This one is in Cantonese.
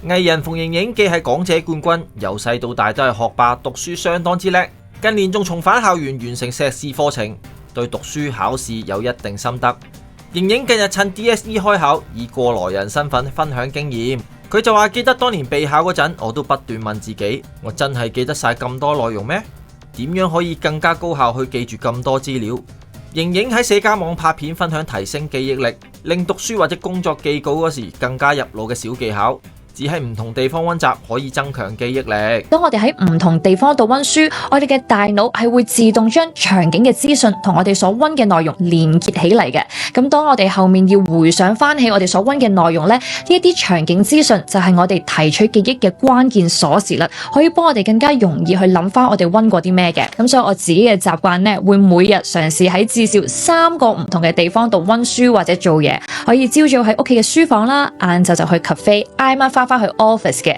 藝人馮盈盈既係港姐冠軍，由細到大都係學霸，讀書相當之叻。近年仲重返校園完成碩士課程，對讀書考試有一定心得。盈盈近日趁 DSE 開考，以過來人身份分享經驗。佢就話記得當年備考嗰陣，我都不斷問自己：我真係記得晒咁多內容咩？點樣可以更加高效去記住咁多資料？盈盈喺社交網拍片分享提升記憶力，令讀書或者工作記稿嗰時更加入腦嘅小技巧。只喺唔同地方溫習可以增強記憶力。當我哋喺唔同地方度溫書，我哋嘅大腦係會自動將場景嘅資訊同我哋所溫嘅內容連結起嚟嘅。咁當我哋後面要回想翻起我哋所溫嘅內容呢，呢一啲場景資訊就係我哋提取記憶嘅關鍵鎖匙啦，可以幫我哋更加容易去諗翻我哋溫過啲咩嘅。咁所以我自己嘅習慣呢，會每日嘗試喺至少3個唔同嘅地方度溫書或者做嘢，可以朝早喺屋企嘅書房啦，晏晝就去 cafe， 挨晚翻去 office 嘅。